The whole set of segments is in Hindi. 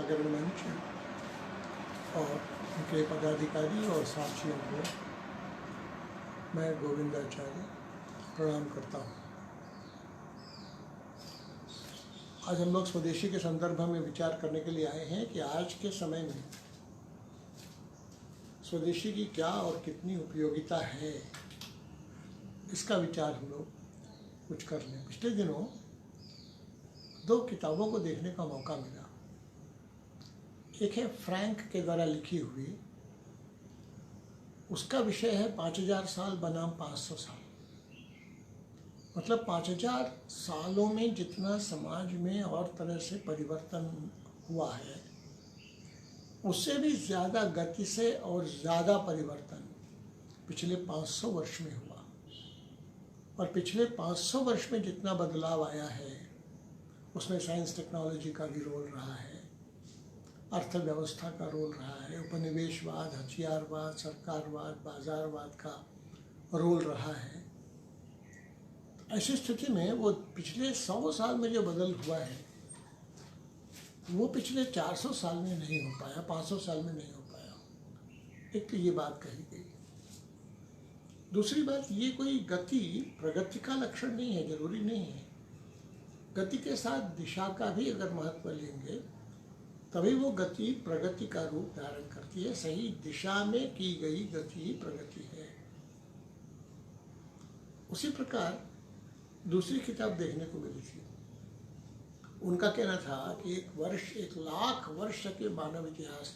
जागरण मंच और उनके पदाधिकारी और साथियों को मैं गोविंदाचार्य प्रणाम करता हूँ। आज हम लोग स्वदेशी के संदर्भ में विचार करने के लिए आए हैं कि आज के समय में स्वदेशी की क्या और कितनी उपयोगिता है, इसका विचार हम लोग कुछ कर लें। पिछले दिनों 2 किताबों को देखने का मौका मिला। एक है फ्रैंक के द्वारा लिखी हुई, उसका विषय है 5000 साल बनाम 500 साल। मतलब 5000 सालों में जितना समाज में और तरह से परिवर्तन हुआ है, उससे भी ज़्यादा गति से और ज़्यादा परिवर्तन पिछले 500 वर्ष में हुआ। और पिछले 500 वर्ष में जितना बदलाव आया है, उसमें साइंस टेक्नोलॉजी का भी रोल रहा है, अर्थव्यवस्था का रोल रहा है, उपनिवेशवाद, हथियारवाद, सरकारवाद, बाजारवाद का रोल रहा है। ऐसी स्थिति में वो पिछले 100 साल में जो बदल हुआ है, वो पिछले 400 साल में नहीं हो पाया, 500 साल में नहीं हो पाया। एक तो ये बात कही गई। दूसरी बात, ये कोई गति प्रगति का लक्षण नहीं है, जरूरी नहीं है। गति के साथ दिशा का भी अगर महत्व लेंगे तभी वो गति प्रगति का रूप धारण करती है। सही दिशा में की गई गति ही प्रगति है। उसी प्रकार दूसरी किताब देखने को मिली थी। उनका कहना था कि 1 लाख वर्ष के मानव इतिहास,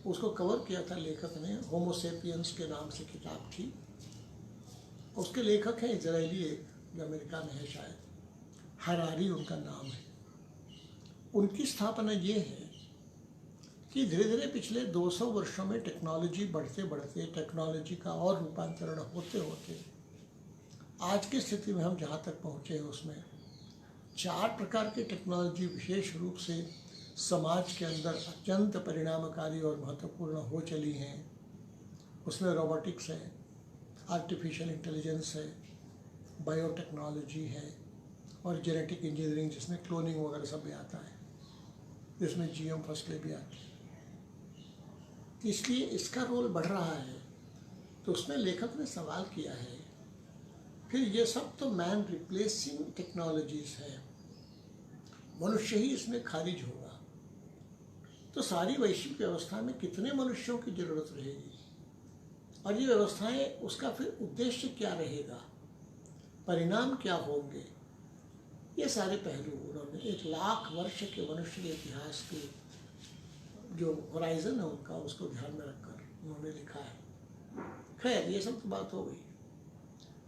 उसको कवर किया था लेखक ने, होमो सेपियंस के नाम से किताब थी। उसके लेखक हैं इजरायली, जो अमेरिका में है शायद, हरारी उनका नाम है। उनकी स्थापना ये है कि धीरे धीरे पिछले 200 वर्षों में टेक्नोलॉजी बढ़ते बढ़ते, टेक्नोलॉजी का और रूपांतरण होते होते आज की स्थिति में हम जहाँ तक पहुँचे हैं, उसमें 4 प्रकार की टेक्नोलॉजी विशेष रूप से समाज के अंदर अत्यंत परिणामकारी और महत्वपूर्ण हो चली हैं। उसमें रोबोटिक्स है, आर्टिफिशियल इंटेलिजेंस है, बायोटेक्नोलॉजी है और जेनेटिक इंजीनियरिंग, जिसमें क्लोनिंग वगैरह सब भी आता है, जिसमें जीएम फसलें भी आती हैं। इसलिए इसका रोल बढ़ रहा है। तो उसमें लेखक ने सवाल किया है, फिर ये सब तो मैन रिप्लेसिंग टेक्नोलॉजीज है, मनुष्य ही इसमें खारिज होगा, तो सारी वैश्विक व्यवस्था में कितने मनुष्यों की जरूरत रहेगी और ये व्यवस्थाएं, उसका फिर उद्देश्य क्या रहेगा, परिणाम क्या होंगे। ये सारे पहलू उन्होंने 1 लाख वर्ष के मनुष्य के इतिहास के जो होराइजन है उनका, उसको ध्यान में रखकर उन्होंने लिखा है। खैर, ये सब तो बात हो गई।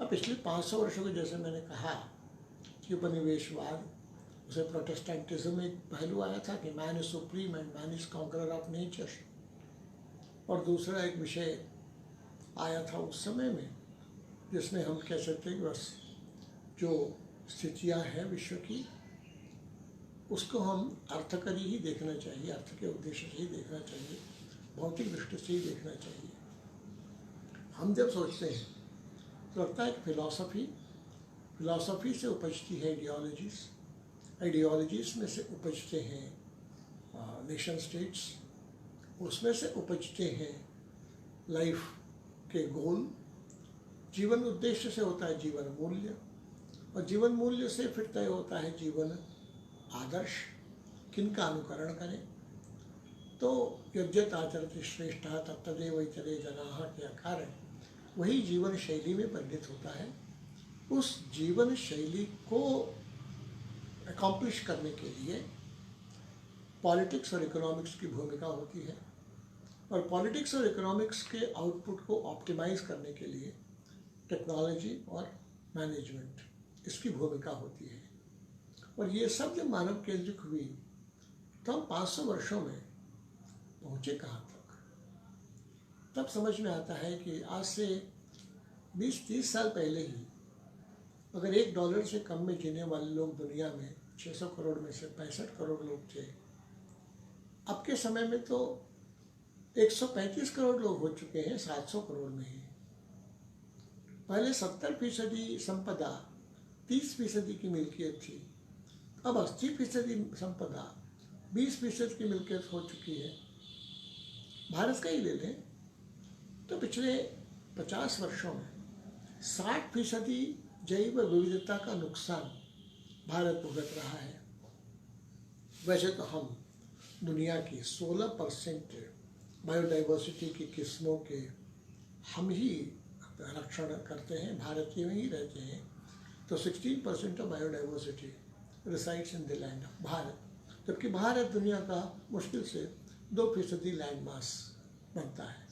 अब पिछले 500 वर्षों के, जैसे मैंने कहा कि उपनिवेशवाद, उसे प्रोटेस्टेंटिज्म में एक पहलू आया था कि man is supreme and man is conqueror of nature. और दूसरा एक विषय आया था उस समय में, जिसमें हम कह सकते हैं कि बस जो स्थितियाँ हैं विश्व की, उसको हम अर्थकरी ही देखना चाहिए, अर्थ के उद्देश्य से ही देखना चाहिए, भौतिक दृष्टि से ही देखना चाहिए। हम जब सोचते हैं तो लगता है कि फिलॉसफी से उपजती है आइडियोलॉजीज में से उपजते हैं नेशन स्टेट्स, उसमें से उपजते हैं लाइफ के गोल, जीवन उद्देश्य से होता है जीवन मूल्य, और जीवन मूल्य से फिर तय होता है जीवन आदर्श, किनका अनुकरण करें। तो यद्यत आचरति श्रेष्ठः तत्तदेव इतरे जनाः के आकार, वही जीवन शैली में परिणत होता है। उस जीवन शैली को अकॉम्प्लिश करने के लिए पॉलिटिक्स और इकोनॉमिक्स की भूमिका होती है, और पॉलिटिक्स और इकोनॉमिक्स के आउटपुट को ऑप्टिमाइज करने के लिए टेक्नोलॉजी और मैनेजमेंट, इसकी भूमिका होती है। और ये सब जब मानव केंद्रित हुई तो हम 500 वर्षों में पहुँचे कहाँ तक, तब समझ में आता है कि आज से 20-30 साल पहले ही अगर $1 से कम में जीने वाले लोग दुनिया में 600 करोड़ में से 65 करोड़ लोग थे, अब के समय में तो 135 करोड़ लोग हो चुके हैं 700 करोड़ में ही। पहले 70% संपदा 30% की मिल्कियत थी, अब 80% संपदा 20% की मिल्कियत हो चुकी है। भारत का ही ले लें तो पिछले 50 वर्षों में 60% जैव विविधता का नुकसान भारत भुगत रहा है। वैसे तो हम दुनिया की 16% बायोडाइवर्सिटी की किस्मों के हम ही रक्षण करते हैं, भारतीय में ही रहते हैं। तो 16% of biodiversity resides in the land of Bharat, जबकि भारत दुनिया का मुश्किल से 2% लैंड मास बनता है।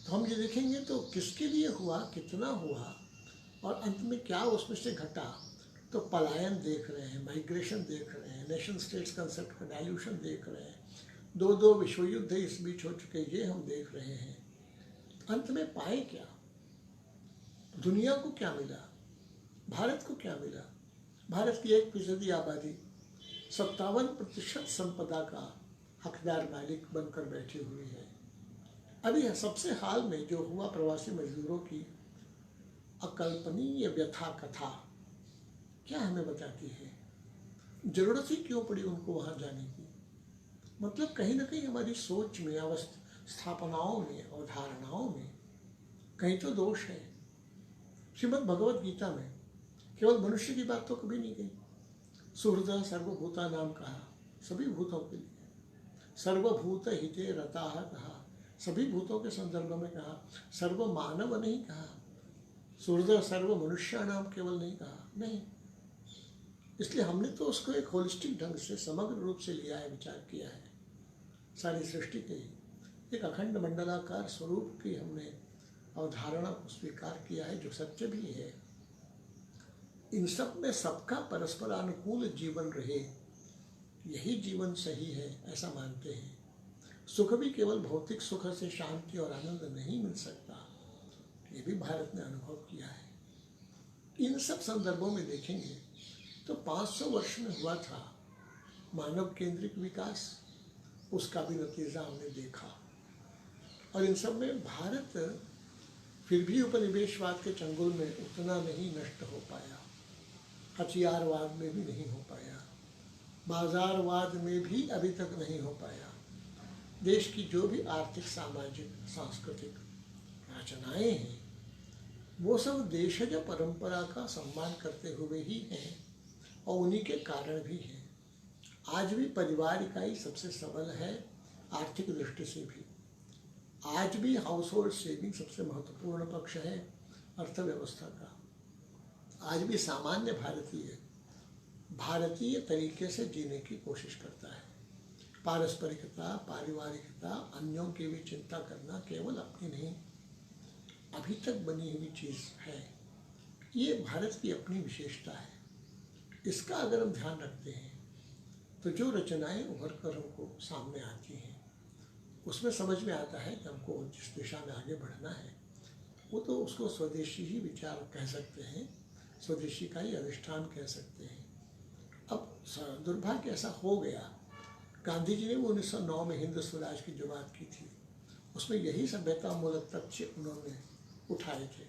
तो हम ये देखेंगे तो किसके लिए हुआ, कितना हुआ और अंत में क्या उसमें से घटा, तो पलायन देख रहे हैं, माइग्रेशन देख रहे हैं, नेशन स्टेट्स कंसेप्ट का डायल्यूशन देख रहे हैं, 2 विश्व युद्ध इस बीच हो चुके, ये हम देख रहे हैं। अंत में पाए क्या, दुनिया को क्या मिला, भारत को क्या मिला? भारत की 1% आबादी 57% संपदा का हकदार मालिक बनकर बैठी हुई है। अभी सबसे हाल में जो हुआ प्रवासी मजदूरों की अकल्पनीय व्यथा कथा क्या हमें बताती है? जरूरत ही क्यों पड़ी उनको वहां जाने की? मतलब कहीं ना कहीं हमारी सोच में, स्थापनाओं में, अवधारणाओं में कहीं तो दोष है। श्रीमद् भगवद गीता में केवल मनुष्य की बात तो कभी नहीं कही। सुहृद सर्वभूता नाम कहा, सभी भूतों के लिए। सर्वभूत हिते रताः कहा, सभी भूतों के संदर्भ में कहा। सर्व मानव नहीं कहा, सुहृद सर्व मनुष्य नाम केवल नहीं कहा, नहीं। इसलिए हमने तो उसको एक होलिस्टिक ढंग से, समग्र रूप से लिया है, विचार किया है। सारी सृष्टि के एक अखंड मंडलाकार स्वरूप की हमने अवधारणा को स्वीकार किया है, जो सत्य भी है। इन सब में सबका परस्परानुकूल जीवन रहे, यही जीवन सही है, ऐसा मानते हैं। सुख भी केवल भौतिक सुख से शांति और आनंद नहीं मिल सकता, ये भी भारत ने अनुभव किया है। इन सब संदर्भों में देखेंगे तो 500 वर्ष में हुआ था मानव केंद्रिक विकास, उसका भी नतीजा हमने देखा। और इन सब में भारत फिर भी उपनिवेशवाद के चंगुल में उतना नहीं नष्ट हो पाया, हथियारवाद में भी नहीं हो पाया, बाजारवाद में भी अभी तक नहीं हो पाया। देश की जो भी आर्थिक, सामाजिक, सांस्कृतिक रचनाएं हैं, वो सब देशज परंपरा का सम्मान करते हुए ही हैं और उन्हीं के कारण भी हैं। आज भी परिवार इकाई सबसे सबल है, आर्थिक दृष्टि से भी। आज भी हाउस होल्ड सेविंग सबसे महत्वपूर्ण पक्ष है अर्थव्यवस्था का। आज भी सामान्य भारतीय तरीके से जीने की कोशिश करता है। पारस्परिकता, पारिवारिकता, अन्यों की भी चिंता करना केवल अपनी नहीं, अभी तक बनी हुई चीज़ है। ये भारत की अपनी विशेषता है। इसका अगर हम ध्यान रखते हैं तो जो रचनाएं उभर कर हमको सामने आती हैं, उसमें समझ में आता है कि हमको जिस दिशा में आगे बढ़ना है, वो तो उसको स्वदेशी ही विचार कह सकते हैं, स्वदेशी का ही अधिष्ठान कह सकते हैं। अब दुर्भाग्य ऐसा हो गया, गांधी जी ने वो 1909 में हिंद स्वराज की जो बात की थी, उसमें यही सभ्यता मूलक तथ्य उन्होंने उठाए थे।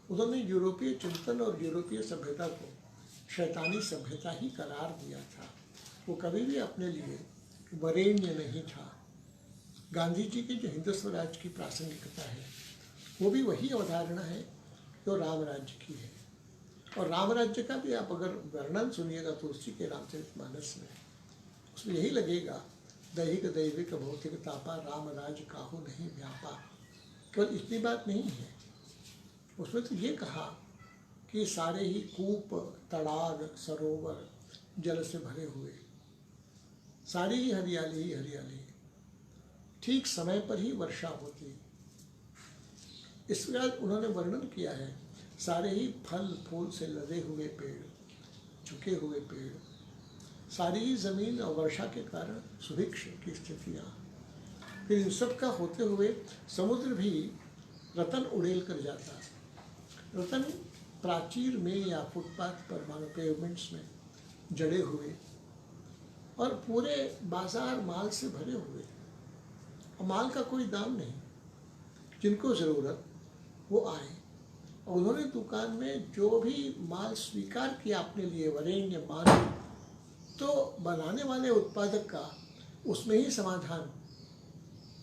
उन्होंने यूरोपीय चिंतन और यूरोपीय सभ्यता को शैतानी सभ्यता ही करार दिया था। वो कभी भी अपने लिए वरेण्य नहीं था। गांधी जी की जो हिंद स्वराज की प्रासंगिकता है, वो भी वही अवधारणा है जो राम राज्य की है। और राम राज्य का भी आप अगर वर्णन सुनिएगा तुलसी के रामचरितमानस में, उसमें यही लगेगा, दैहिक दैविक भौतिक तापा, राम राज काहू नहीं व्यापा। केवल इतनी बात नहीं है, उसमें तो ये कहा कि सारे ही कूप, तड़ाग, सरोवर जल से भरे हुए, सारी ही हरियाली, ठीक समय पर ही वर्षा होती। इस प्रकार उन्होंने वर्णन किया है, सारे ही फल फूल से लदे हुए पेड़, झुके हुए पेड़, सारी ही जमीन और वर्षा के कारण सुभिक्ष की स्थितियाँ। फिर इन सब का होते हुए समुद्र भी रतन उड़ेल कर जाता। रतन प्राचीर में या फुटपाथ पर, मानो पेवमेंट्स में जड़े हुए और पूरे बाजार माल से भरे हुए, और माल का कोई दाम नहीं। जिनको ज़रूरत वो आए, और उन्होंने दुकान में जो भी माल स्वीकार किया अपने लिए वरेण्य मान, तो बनाने वाले उत्पादक का उसमें ही समाधान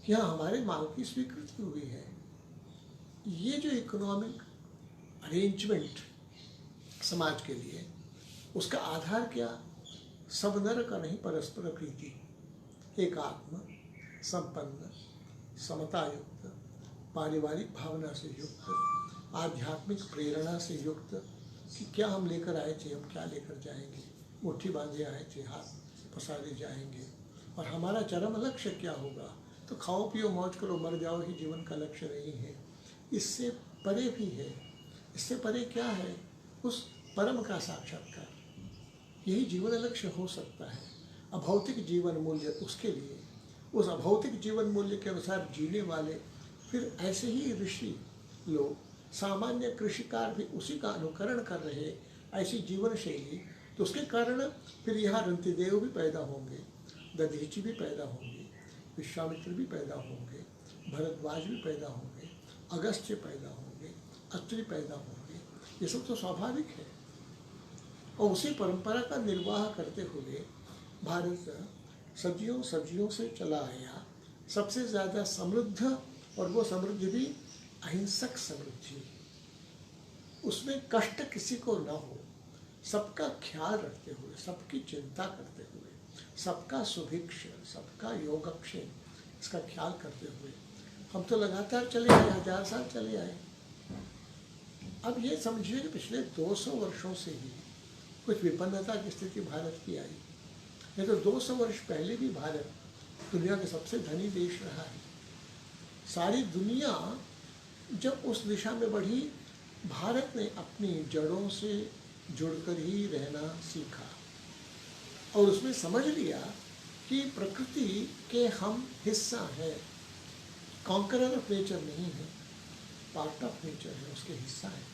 कि हाँ हमारे मांग की स्वीकृति हुई है। ये जो इकोनॉमिक अरेंजमेंट समाज के लिए, उसका आधार क्या? सब नर का नहीं, परस्पर प्रीति, एकात्म, संपन्न, समता युक्त, पारिवारिक भावना से युक्त, आध्यात्मिक प्रेरणा से युक्त कि क्या हम लेकर आए थे, हम क्या लेकर जाएंगे, मुट्ठी बांधे आए थे, हाथ पसारे जाएंगे, और हमारा चरम लक्ष्य क्या होगा। तो खाओ पियो मौज करो मर जाओ ही जीवन का लक्ष्य नहीं है, इससे परे भी है। इससे परे क्या है? उस परम का साक्षात्कार, यही जीवन लक्ष्य हो सकता है। अभौतिक जीवन मूल्य, उसके लिए उस अभौतिक जीवन मूल्य के अनुसार जीने वाले फिर ऐसे ही ऋषि लोग, सामान्य कृषिकार भी उसी का अनुकरण कर रहे, ऐसी जीवन शैली, तो उसके कारण फिर यहाँ रंतिदेव भी पैदा होंगे, दधीचि भी पैदा होंगे, विश्वामित्र भी पैदा होंगे, भरद्वाज भी पैदा होंगे, अगस्त्य पैदा होंगे, अत्रि पैदा होंगे। ये सब तो स्वाभाविक है। और उसी परंपरा का निर्वाह करते हुए भारत सदियों से चला आया, सबसे ज़्यादा समृद्ध, और वो समृद्धि भी अहिंसक समृद्धि। उसमें कष्ट किसी को न हो, सबका ख्याल रखते हुए, सबकी चिंता करते हुए, सबका सुभिक्ष, सबका योगक्षेम, इसका ख्याल करते हुए हम तो लगातार चले आए, 1000 साल चले आए। अब ये समझिए कि पिछले 200 वर्षों से ही कुछ विपन्नता की स्थिति भारत की आई। नहीं तो 200 वर्ष पहले भी भारत दुनिया के सबसे धनी देश रहा है। सारी दुनिया जब उस दिशा में बढ़ी, भारत ने अपनी जड़ों से जुड़कर ही रहना सीखा और उसमें समझ लिया कि प्रकृति के हम हिस्सा हैं, कॉन्करर ऑफ नेचर नहीं है, पार्ट ऑफ नेचर है, उसके हिस्सा है।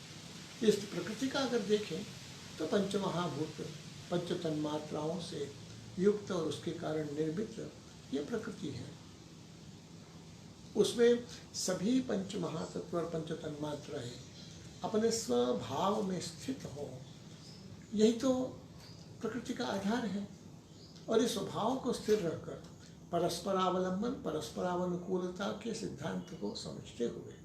इस प्रकृति का अगर देखें तो पंचमहाभूत, पंच तन्मात्राओं से युक्त और उसके कारण निर्मित ये प्रकृति है। उसमें सभी पंच महातत्व और पंच तन्मात्राएं अपने स्वभाव में स्थित हो, यही तो प्रकृति का आधार है। और इस स्वभाव को स्थिर रखकर परस्परावलंबन, परस्परानुकूलता के सिद्धांत को समझते हुए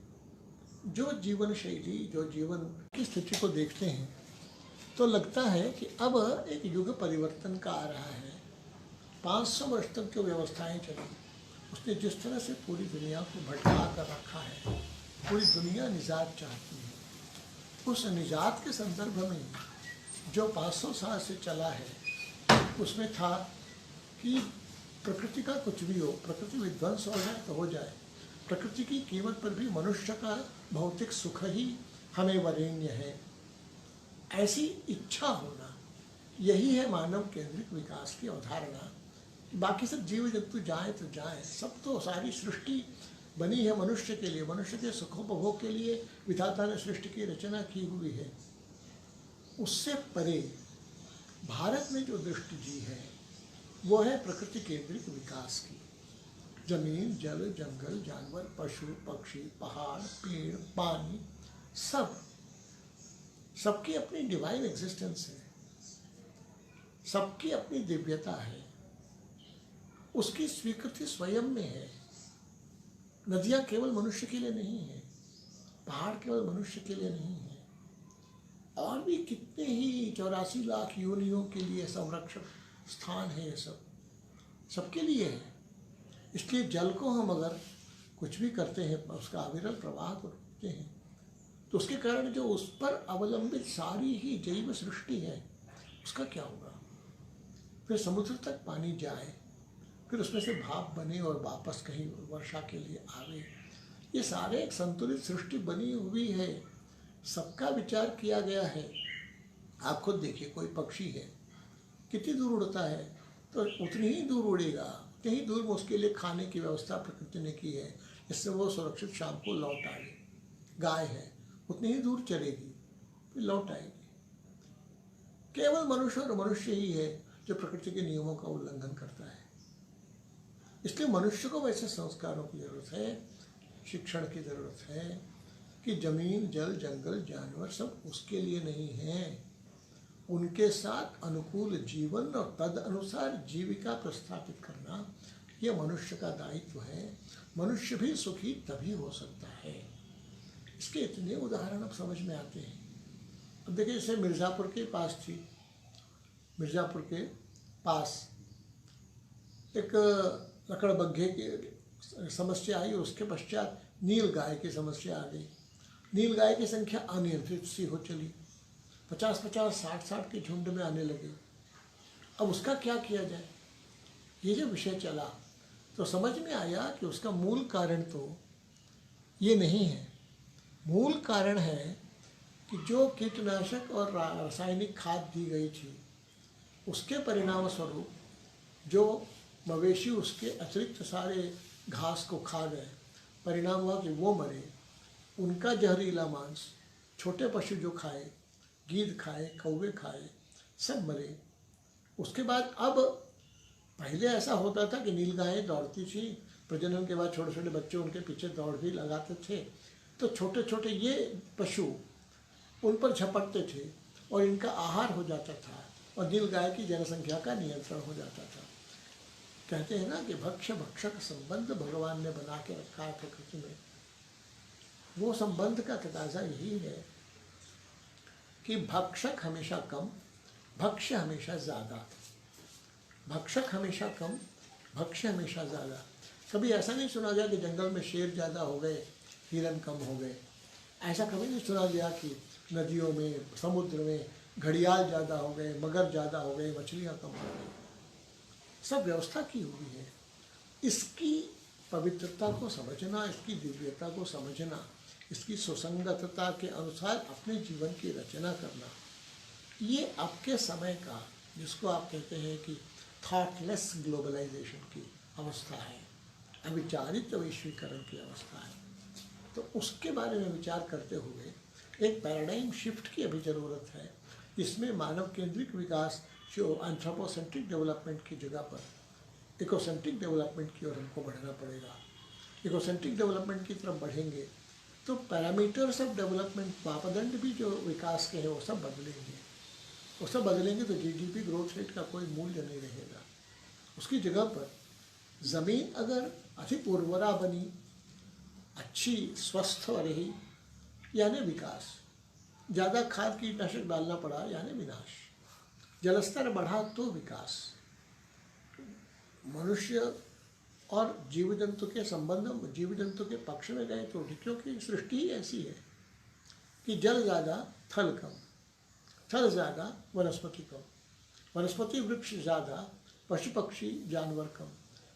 जो जीवन शैली, जो जीवन की स्थिति को देखते हैं तो लगता है कि अब एक युग परिवर्तन का आ रहा है। 500 वर्ष तक जो व्यवस्थाएं चली, उसने जिस तरह से पूरी दुनिया को भटका कर रखा है, पूरी दुनिया निजात चाहती है। उस निजात के संदर्भ में जो 500 साल से चला है, उसमें था कि प्रकृति का कुछ भी हो, प्रकृति विध्वंस हो जाए तो हो जाए, प्रकृति की कीमत पर भी मनुष्य का भौतिक सुख ही हमें वरेण्य है, ऐसी इच्छा होना, यही है मानव केंद्रित विकास की अवधारणा। बाकी सब जीव जंतु जाए तो जाए, सब तो सारी सृष्टि बनी है मनुष्य के लिए, मनुष्य के सुखोपभोग के लिए विधाता ने सृष्टि की रचना की हुई है। उससे परे भारत ने जो दृष्टि दी है वो है प्रकृति केंद्रित विकास की। जमीन, जल, जंगल, जानवर, पशु, पक्षी, पहाड़, पेड़, पानी, सबकी अपनी डिवाइन एग्जिस्टेंस है, सबकी अपनी दिव्यता है, उसकी स्वीकृति स्वयं में है। नदियाँ केवल मनुष्य के लिए नहीं है, पहाड़ केवल मनुष्य के लिए नहीं है, और भी कितने ही 84 लाख योनियों के लिए संरक्षक स्थान है, ये सब सबके लिए है। इसलिए जल को हम अगर कुछ भी करते हैं, उसका अविरल प्रवाह को रोकते हैं, तो उसके कारण जो उस पर अवलंबित सारी ही जैव सृष्टि है, उसका क्या होगा? फिर समुद्र तक पानी जाए, फिर उसमें से भाप बने और वापस कहीं वर्षा के लिए आवे, ये सारे एक संतुलित सृष्टि बनी हुई है, सबका विचार किया गया है। आप खुद देखिए, कोई पक्षी है, कितनी दूर उड़ता है, तो उतनी ही दूर उड़ेगा, उतनी ही दूर में उसके लिए खाने की व्यवस्था प्रकृति ने की है, जिससे वो सुरक्षित शाम को लौट आए। गाय है, उतनी ही दूर चलेगी, फिर लौट आएगी। केवल मनुष्य और मनुष्य ही है जो प्रकृति के नियमों का उल्लंघन करता है। इसलिए मनुष्य को वैसे संस्कारों की जरूरत है, शिक्षण की जरूरत है कि जमीन, जल, जंगल, जानवर सब उसके लिए नहीं है, उनके साथ अनुकूल जीवन और तद अनुसार जीविका प्रस्थापित करना, ये मनुष्य का दायित्व है। मनुष्य भी सुखी तभी हो सकता है। इसके इतने उदाहरण अब समझ में आते हैं। अब देखिए, जैसे मिर्ज़ापुर के पास थी, मिर्ज़ापुर के पास एक लकड़बग्घे की समस्या आई, उसके पश्चात नील गाय की समस्या आ गई। नील गाय की संख्या अनियंत्रित सी हो चली, 50-50, 60-60 के झुंड में आने लगे। अब उसका क्या किया जाए, ये जो विषय चला तो समझ में आया कि उसका मूल कारण तो ये नहीं है। मूल कारण है कि जो कीटनाशक और रासायनिक खाद दी गई थी, उसके परिणाम स्वरूप जो मवेशी उसके अतिरिक्त सारे घास को खा गए, परिणाम हुआ कि वो मरे। उनका जहरीला मांस छोटे पशु जो खाए, गीद खाए, कौवे खाए, सब मरे। उसके बाद अब पहले ऐसा होता था कि नीलगायें दौड़ती थी, प्रजनन के बाद छोटे छोटे बच्चे उनके पीछे दौड़ भी लगाते थे, तो छोटे छोटे ये पशु उन पर झपटते थे और इनका आहार हो जाता था और नीलगाय की जनसंख्या का नियंत्रण हो जाता था। कहते हैं ना कि भक्ष्य भक्षक संबंध भगवान ने बना के रखा है प्रकृति में। वो संबंध का तकाजा यही है कि भक्षक हमेशा कम, भक्ष्य हमेशा ज़्यादा। भक्षक हमेशा कम, भक्ष्य हमेशा ज़्यादा। कभी ऐसा नहीं सुना गया कि जंगल में शेर ज़्यादा हो गए, हिरन कम हो गए। ऐसा कभी नहीं सुना गया कि नदियों में, समुद्र में घड़ियाल ज़्यादा हो गए, मगर ज़्यादा हो गए, मछलियाँ कम हो गई। सब व्यवस्था की हुई है। इसकी पवित्रता को समझना, इसकी दिव्यता को समझना, इसकी सुसंगतता के अनुसार अपने जीवन की रचना करना, ये आपके समय का, जिसको आप कहते हैं कि थॉटलेस ग्लोबलाइजेशन की अवस्था है, अविचारित वैश्वीकरण की अवस्था है। तो उसके बारे में विचार करते हुए एक पैराडाइम शिफ्ट की अभी ज़रूरत है, जिसमें मानव केंद्रिक विकास जो एंथ्रोपोसेंट्रिक डेवलपमेंट की जगह पर इकोसेंट्रिक डेवलपमेंट की ओर हमको बढ़ना पड़ेगा। इकोसेंट्रिक डेवलपमेंट की तरफ बढ़ेंगे तो पैरामीटर्स ऑफ डेवलपमेंट, मापदंड भी जो विकास के हैं वो सब बदलेंगे। वो सब बदलेंगे तो जीडीपी ग्रोथ रेट का कोई मूल्य नहीं रहेगा। उसकी जगह पर ज़मीन अगर अधिक उर्वरा बनी, अच्छी स्वस्थ रही, यानी विकास। ज़्यादा खाद कीटनाशक डालना पड़ा यानी विनाश। जलस्तर बढ़ा तो विकास। मनुष्य और जीव जंतु के संबंध, जीव जंतु के पक्ष में गए तो क्योंकि सृष्टि ही ऐसी है कि जल ज़्यादा, थल कम, थल ज़्यादा, वनस्पति कम, वनस्पति वृक्ष ज़्यादा, पशु पक्षी जानवर कम,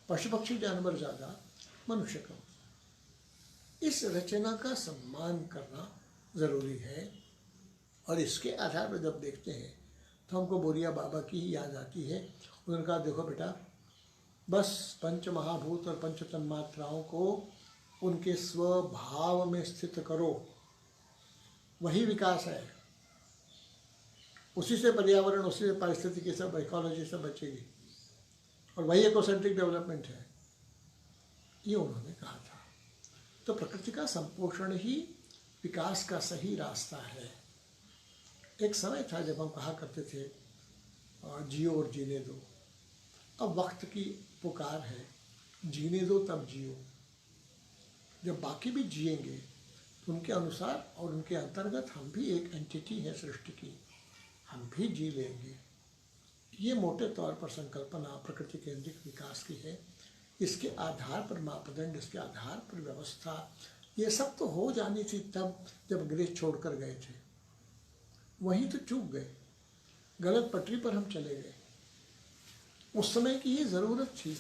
पशु पक्षी जानवर ज़्यादा, मनुष्य कम। इस रचना का सम्मान करना ज़रूरी है। और इसके आधार पर जब देखते हैं तो हमको बोरिया बाबा की ही याद आती है। उन्होंने कहा, देखो बेटा, बस पंच महाभूत और पंच तन्मात्राओं को उनके स्वभाव में स्थित करो, वही विकास है। उसी से पर्यावरण, उसी से पारिस्थितिकी, सब इकोलॉजी सब बचेगी, और वही इकोसेंट्रिक डेवलपमेंट है, ये उन्होंने कहा था। तो प्रकृति का संपोषण ही विकास का सही रास्ता है। एक समय था जब हम कहा करते थे जियो और जीने दो। अब वक्त की पुकार है, जीने दो तब जियो। जब बाकी भी जिएंगे तो उनके अनुसार और उनके अंतर्गत हम भी एक एंटिटी है सृष्टि की, हम भी जी लेंगे। ये मोटे तौर पर संकल्पना प्रकृति केंद्रिक विकास की है। इसके आधार पर मापदंड, इसके आधार पर व्यवस्था, ये सब तो हो जानी थी तब जब अंग्रेज छोड़कर गए थे। वहीं तो चूक गए, गलत पटरी पर हम चले गए। उस समय की ये ज़रूरत थी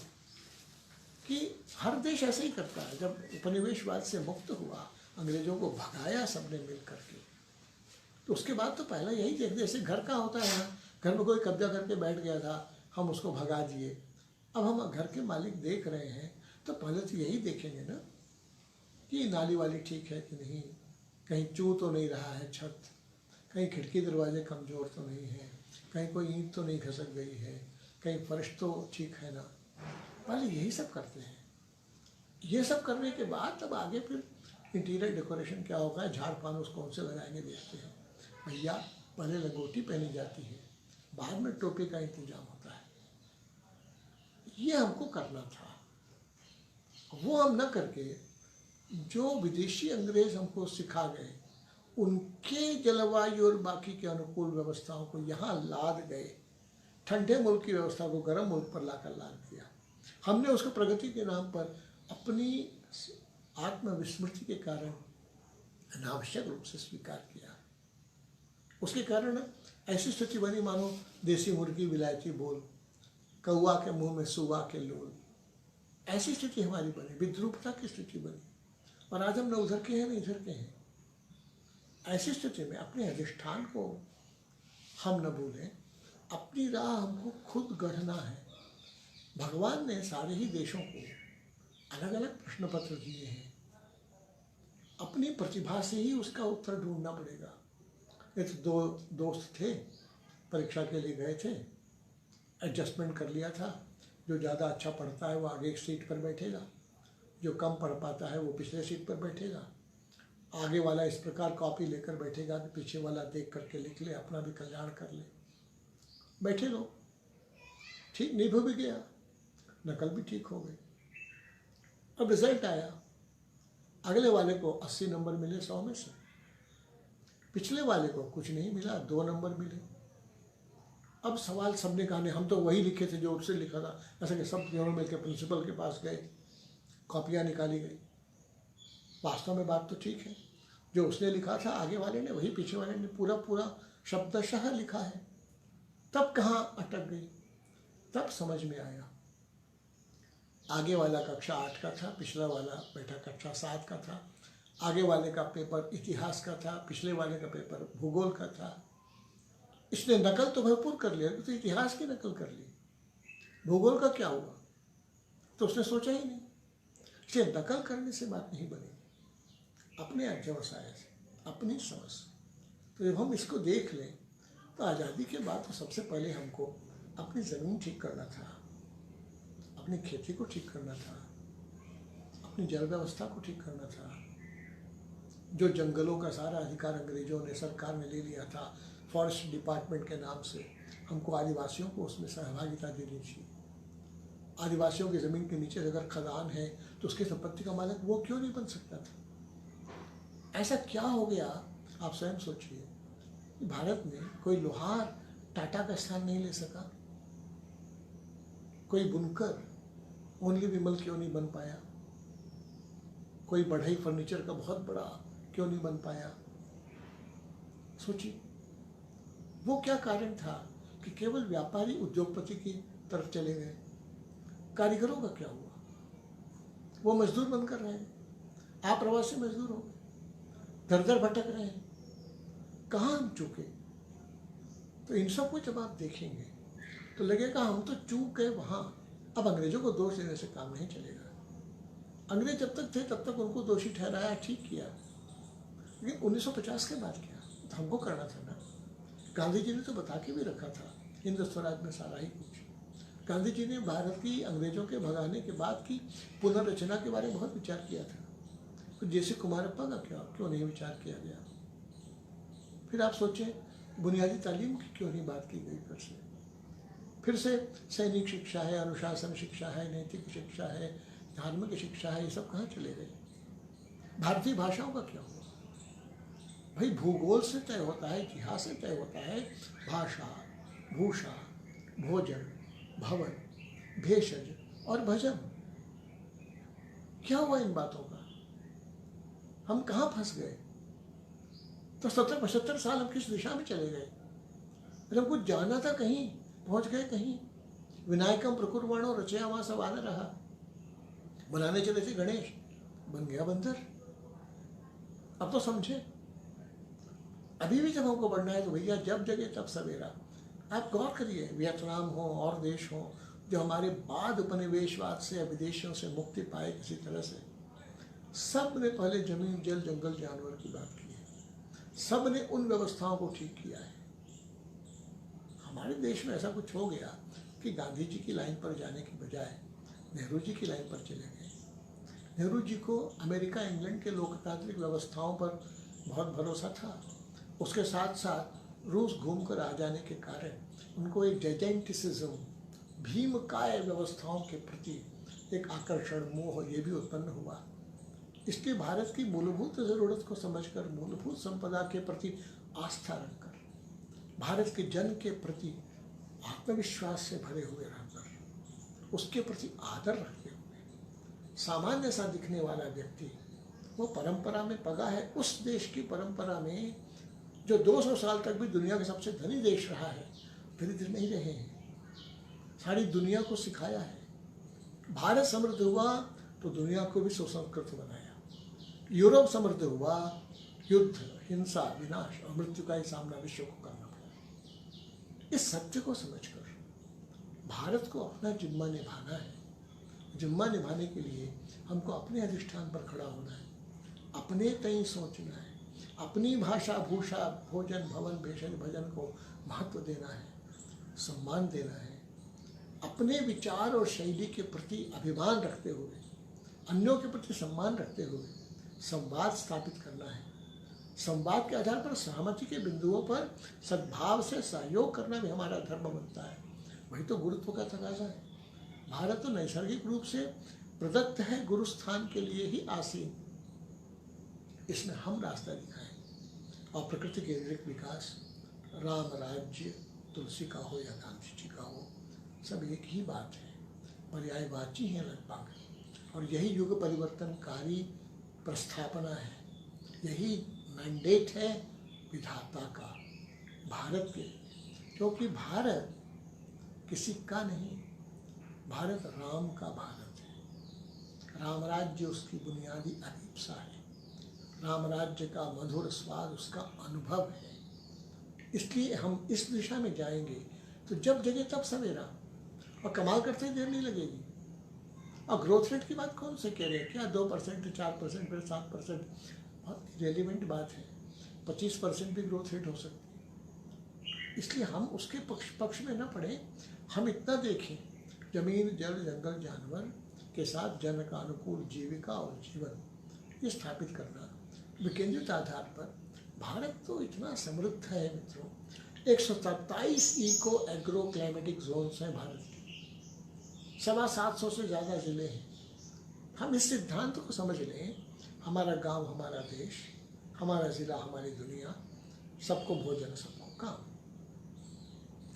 कि हर देश ऐसे ही करता है। जब उपनिवेशवाद से मुक्त हुआ, अंग्रेज़ों को भगाया सबने मिल करके, तो उसके बाद तो पहला यही देखते, जैसे घर का होता है ना, घर में कोई कब्जा करके बैठ गया था, हम उसको भगा दिए। अब हम घर के मालिक देख रहे हैं तो पहले तो यही देखेंगे ना कि नाली वाली ठीक है कि नहीं, कहीं चू तो नहीं रहा है छत, कहीं खिड़की दरवाजे कमज़ोर तो नहीं है, कहीं कोई ईंट तो नहीं खसक गई है, कहीं फर्श तो ठीक है ना। पहले यही सब करते हैं। ये सब करने के बाद तब आगे फिर इंटीरियर डेकोरेशन क्या होगा, झाड़ फानूस कौन से लगाएंगे देखते हैं। भैया पहले लंगोटी पहनी जाती है, बाद में टोपी का इंतजाम होता है। ये हमको करना था। वो हम न करके जो विदेशी अंग्रेज हमको सिखा गए, उनके जलवायु और बाकी के अनुकूल व्यवस्थाओं को यहाँ लाद गए, ठंडे मुल्क की व्यवस्था को गर्म मुल्क पर लाकर लाद दिया। हमने उसको प्रगति के नाम पर अपनी आत्मविस्मृति के कारण अनावश्यक रूप से स्वीकार किया। उसके कारण ऐसी स्थिति बनी मानो देसी मुर्गी विलायती बोल, कौआ के मुंह में सुआ के लोल। ऐसी स्थिति हमारी बनी, विद्रूपता की स्थिति बनी, और आज हम न उधर के हैं न इधर के हैं। ऐसी स्थिति में अपने अधिष्ठान को हम न भूलें, अपनी राह हमको खुद गढ़ना है। भगवान ने सारे ही देशों को अलग अलग प्रश्न पत्र दिए हैं, अपनी प्रतिभा से ही उसका उत्तर ढूंढना पड़ेगा। ये तो दो दोस्त थे, परीक्षा के लिए गए थे, एडजस्टमेंट कर लिया था, जो ज़्यादा अच्छा पढ़ता है वो आगे एक सीट पर बैठेगा, जो कम पढ़ पाता है वो पिछले सीट पर बैठेगा। आगे वाला इस प्रकार कॉपी लेकर बैठेगा कि पीछे वाला देख करके लिख ले, अपना भी कल्याण कर ले। बैठे लोग, ठीक निभ भी गया, नकल भी ठीक हो गई। अब रिजल्ट आया, अगले वाले को 80 नंबर मिले 100 में से, पिछले वाले को कुछ नहीं मिला, 2 नंबर मिले। अब सवाल सबने कहा नहीं, हम तो वही लिखे थे जो उससे लिखा था। ऐसा कि सब दोनों मिलकर प्रिंसिपल के पास गए, कॉपियाँ निकाली गई। वास्तव में बात तो ठीक है, जो उसने लिखा था आगे वाले ने, वही पीछे वाले ने पूरा पूरा शब्दशः लिखा है। तब कहाँ अटक गई, तब समझ में आया, आगे वाला कक्षा 8 का था, पिछला वाला बैठा कक्षा 7 का था। आगे वाले का पेपर इतिहास का था, पिछले वाले का पेपर भूगोल का था। इसने नकल तो भरपूर कर लिया, तो इतिहास की नकल कर ली, भूगोल का क्या हुआ तो उसने सोचा ही नहीं। इसलिए नकल करने से बात नहीं बनेगी, अपने अध्यवसाय से, अपनी समझ। तो जब हम इसको देख लें तो आज़ादी के बाद तो सबसे पहले हमको अपनी ज़मीन ठीक करना था, अपनी खेती को ठीक करना था, अपनी जल व्यवस्था को ठीक करना था। जो जंगलों का सारा अधिकार अंग्रेजों ने, सरकार ने ले लिया था फॉरेस्ट डिपार्टमेंट के नाम से, हमको आदिवासियों को उसमें सहभागिता देनी थी। आदिवासियों की ज़मीन के नीचे अगर खदान है तो उसकी संपत्ति का मालिक वो क्यों नहीं बन सकता था? ऐसा क्या हो गया, आप स्वयं सोचिए। भारत में कोई लोहार टाटा का स्थान नहीं ले सका, कोई बुनकर ओनली विमल क्यों नहीं बन पाया, कोई बढ़ई फर्नीचर का बहुत बड़ा क्यों नहीं बन पाया? सोचिए, वो क्या कारण था कि केवल व्यापारी उद्योगपति की तरफ चले गए? कारीगरों का क्या हुआ? वो मजदूर बनकर रहे, आप प्रवासी मजदूर हो गए, दर दर भटक रहे हैं। कहाँ हम चूके? तो इन सब को जब आप देखेंगे तो लगेगा हम तो चूक गए वहाँ। अब अंग्रेजों को दोष देने से काम नहीं चलेगा। अंग्रेज जब तक थे तब तक उनको दोषी ठहराया, ठीक किया, लेकिन 1950 के बाद क्या? तो हमको करना था ना। गांधी जी ने तो बता के भी रखा था हिंद स्वराज में सारा ही कुछ। गांधी जी ने भारत की अंग्रेजों के भगाने के बाद की पुनर्रचना के बारे में बहुत विचार किया था। तो जैसे कुमारप्पा का क्यों नहीं विचार किया गया? फिर आप सोचें, बुनियादी तालीम की क्यों नहीं बात की गई? फिर से सैनिक शिक्षा है, अनुशासन शिक्षा है, नैतिक शिक्षा है, धार्मिक शिक्षा है, ये सब कहाँ चले गए? भारतीय भाषाओं का क्या हुआ? भाई भूगोल से तय होता है, इतिहास से तय होता है भाषा, भूषा, भोजन, भवन, भेषज और भजन। क्या हुआ इन बातों का? हम कहाँ फंस गए? तो 70-75 साल हम किस दिशा में चले गए? हम कुछ जाना था, कहीं पहुंच गए कहीं। विनायकम प्रकुर्वाणो रचयामा सब आना रहा, बनाने चले थे गणेश, बन गया बंदर। अब तो समझे, अभी भी जब हमको बढ़ना है तो भैया जब जगे तब सवेरा। आप गौर करिए, वियतनाम हो और देश हो जो हमारे बाद उपनिवेशवाद से या विदेशियों से मुक्ति पाए किसी तरह से, सब ने पहले जमीन, जल, जंगल, जानवर की बात की है। सब ने उन व्यवस्थाओं को ठीक किया है। हमारे देश में ऐसा कुछ हो गया कि गांधी जी की लाइन पर जाने की बजाय नेहरू जी की लाइन पर चले गए। नेहरू जी को अमेरिका, इंग्लैंड के लोकतांत्रिक व्यवस्थाओं पर बहुत भरोसा था। उसके साथ साथ रूस घूमकर आ जाने के कारण उनको एक जाइजेंटिसिज्म, भीमकाय व्यवस्थाओं के प्रति एक आकर्षण, मोह ये भी उत्पन्न हुआ। इसलिए भारत की मूलभूत ज़रूरत को समझकर, मूलभूत संपदा के प्रति आस्था रखकर, भारत के जन के प्रति आत्मविश्वास से भरे हुए रहकर, उसके प्रति आदर रखते हुए, सामान्य सा दिखने वाला व्यक्ति वो परंपरा में पगा है, उस देश की परंपरा में जो 200 साल तक भी दुनिया का सबसे धनी देश रहा है, दरिद्र नहीं रहे हैं, सारी दुनिया को सिखाया है। भारत समृद्ध हुआ तो दुनिया को भी सुसंस्कृत बनाया। यूरोप समृद्ध हुआ, युद्ध, हिंसा, विनाश और मृत्यु का ही सामना विश्व को करना पड़ा। इस सत्य को समझकर भारत को अपना जिम्मा निभाना है। जिम्मा निभाने के लिए हमको अपने अधिष्ठान पर खड़ा होना है, अपने तय सोचना है, अपनी भाषा, भूषा, भोजन, भवन, भेषज, भजन को महत्व देना है, सम्मान देना है, अपने विचार और शैली के प्रति अभिमान रखते हुए, अन्यों के प्रति सम्मान रखते हुए संवाद स्थापित करना है। संवाद के आधार पर सहमति के बिंदुओं पर सद्भाव से सहयोग करना भी हमारा धर्म बनता है। वही तो गुरुत्व का तकाजा है। भारत तो नैसर्गिक रूप से प्रदत्त है, गुरु स्थान के लिए ही आसीन। इसमें हम रास्ता दिखाएं और प्रकृति केंद्रित विकास, राम राज्य, तुलसी का हो या गांधी जी का हो, सब एक ही बात है, पर्यायवाची है लगभग। और यही युग परिवर्तनकारी प्रस्थापना है, यही मैंडेट है विधाता का भारत के। क्योंकि भारत किसी का नहीं, भारत राम का भारत है। राम राज्य उसकी बुनियादी अभिप्सा है, राम राज्य का मधुर स्वाद उसका अनुभव है। इसलिए हम इस दिशा में जाएंगे तो जब जगह तब सवेरा, और कमाल करते ही देर नहीं लगेगी। और ग्रोथ रेट की बात कौन से कह रहे हैं? क्या 2%, 4%, फिर 7%? बहुत रेलिवेंट बात है। 25% भी ग्रोथ रेट हो सकती है। इसलिए हम उसके पक्ष में न पड़े, हम इतना देखें, जमीन, जल, जंगल, जानवर के साथ जन का अनुकूल जीविका और जीवन ये स्थापित करना विकेंद्रित आधार पर। भारत तो इतना समृद्ध है मित्रों, 127 इको एग्रो क्लाइमेटिक जोन्स हैं भारत के, 750 से ज़्यादा ज़िले हैं। हम इस सिद्धांत को समझ लें, हमारा गांव हमारा देश, हमारा ज़िला हमारी दुनिया, सबको भोजन सबको काम।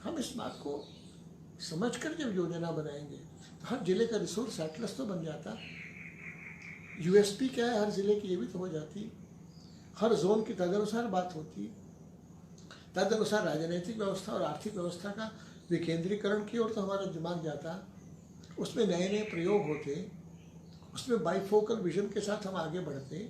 हम इस बात को समझकर जब योजना बनाएंगे तो हर जिले का रिसोर्स एटलस तो बन जाता। यूएसपी क्या है हर जिले की, ये भी तो हो जाती। हर जोन की तदनुसार बात होती, तदनुसार राजनीतिक व्यवस्था और आर्थिक व्यवस्था का विकेंद्रीकरण की ओर तो हमारा दिमाग जाता। उसमें नए नए प्रयोग होते, उसमें बाइफोकल विजन के साथ हम आगे बढ़ते।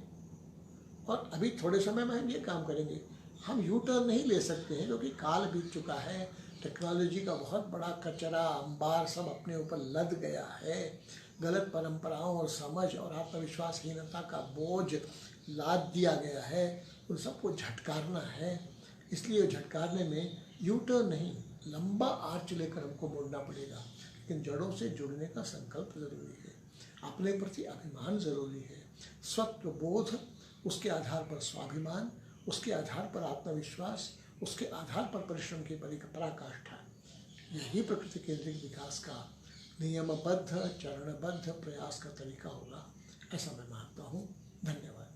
और अभी थोड़े समय में हम ये काम करेंगे। हम यू टर्न नहीं ले सकते हैं क्योंकि काल बीत चुका है, टेक्नोलॉजी का बहुत बड़ा कचरा अंबार सब अपने ऊपर लद गया है। गलत परंपराओं और समझ और आत्मविश्वासहीनता का बोझ लाद दिया गया है, उन सबको झटकारना है। इसलिए झटकारने में यू टर्न नहीं, लंबा आर्च लेकर हमको मुड़ना पड़ेगा। लेकिन जड़ों से जुड़ने का संकल्प जरूरी है, अपने प्रति अभिमान जरूरी है, स्वत्व बोध, उसके आधार पर स्वाभिमान, उसके आधार पर आत्मविश्वास, उसके आधार पर परिश्रम की पराकाष्ठा। यही प्रकृति केंद्रित विकास का नियमबद्ध, चरणबद्ध प्रयास का तरीका होगा, ऐसा मैं मानता हूँ। धन्यवाद।